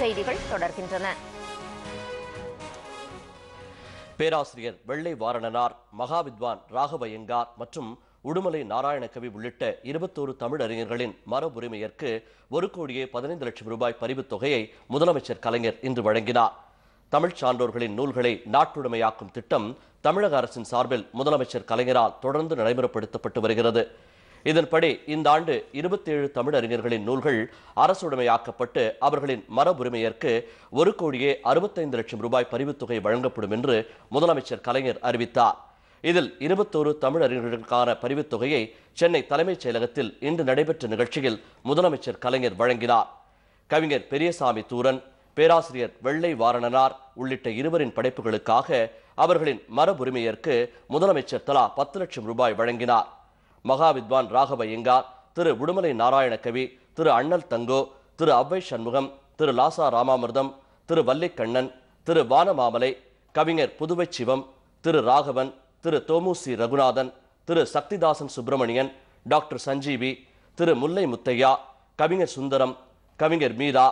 செய்திகள் தொடர்கின்றன. பேராசிரியர் வெள்ளை வாரணனார், மகாவித்வான் ராகவயங்கார் மற்றும் உடுமலை நாராயணகவி உள்ளிட்ட 21 தமிழ் அறிஞர்களின் மரபுரிமையருக்கு 1,15,00,000 ரூபாய் பரிவுத் தொகையை முதலமைச்சர் கலைஞர் இன்று வழங்கினார். தமிழ் சான்றோர்களின் நூல்களை நாட்டுடைமையாக்கும் திட்டம் தமிழக அரசின் சார்பில் முதலமைச்சர் கலைஞரால் தொடர்ந்து நடைமுறைப்படுத்தப்பட்டு வருகிறது. இதன்படி இந்த ஆண்டு 27 தமிழ் அறிஞர்களின் நூல்கள் அரசுடைமையாக்கப்பட்டு அவர்களின் மரபுரிமையருக்கு 1,65,00,000 ரூபாய் பரிவுத் தொகை வழங்கப்படும் என்று முதலமைச்சர் கலைஞர் அறிவித்தார். இதில் 21 தமிழ் அறிஞர்களுக்கான பரிவுத் தொகையை சென்னை தலைமைச் செயலகத்தில் இன்று நடைபெற்ற நிகழ்ச்சியில் முதலமைச்சர் கலைஞர் வழங்கினார். கவிஞர் பெரியசாமி தூரன், பேராசிரியர் வெள்ளை வாரணனார் உள்ளிட்ட இருவரின் படைப்புகளுக்காக அவர்களின் மரபுரிமையருக்கு முதலமைச்சர் தலா 10 லட்சம் ரூபாய் வழங்கினார். மகாவித்வான் ராகவயங்கார், திரு உடுமலை நாராயணகவி, திரு அண்ணல் தங்கோ, திரு அவ்வை சண்முகம், திரு லாசா ராமாமிர்தம், திரு வல்லிக்கண்ணன், திரு வானமாமலை, கவிஞர் புதுவை சிவம், திரு ராகவன், திரு தோமுசி ரகுநாதன், திரு சக்திதாசன் சுப்பிரமணியன், டாக்டர் சஞ்சீவி, திரு முல்லை முத்தையா, கவிஞர் சுந்தரம், கவிஞர் மீரா,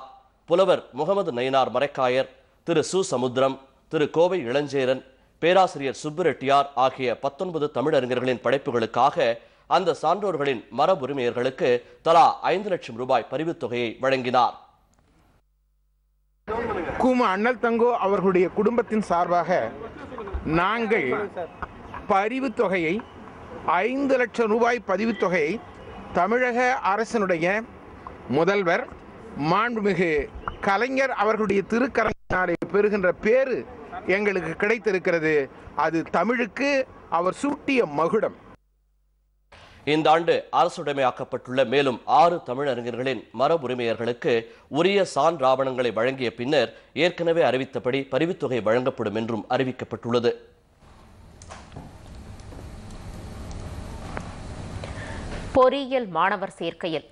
புலவர் முகமது நயினார் மரைக்காயர், திரு சு சமுத்திரம், திரு கோவை இளஞ்சேரன், பேராசிரியர் சுப்புரெட்டியார் ஆகிய 19 தமிழறிஞர்களின் படைப்புகளுக்காக அந்த சான்றோர்களின் மரபுரிமையர்களுக்கு தலா 5 லட்சம் ரூபாய் பரிவுத் தொகையை வழங்கினார். கும அண்ணல் தங்கோ அவர்களுடைய குடும்பத்தின் சார்பாக நாங்கள் பரிவுத் தொகையை 5 லட்சம் ரூபாய் பதிவுத் தொகையை தமிழக அரசினுடைய முதல்வர் மாண்புமிகு கலைஞர் அவர்களுடைய திருக்கரங்களாலே பெறுகின்ற பேரு எங்களுக்கு கிடைத்திருக்கிறது. அது தமிழுக்கு அவர் சூட்டிய மகுடம். இந்த ஆண்டு அரசுடைமையாக்கப்பட்டுள்ள மேலும் 6 தமிழறிஞர்களின் மரபுரிமையர்களுக்கு உரிய சான்றாவணங்களை வழங்கிய பின்னர் ஏற்கனவே அறிவித்தபடி பரிவுத் தொகை வழங்கப்படும் என்றும் அறிவிக்கப்பட்டுள்ளது. பொறியியல் மாணவர் சேர்க்கையில்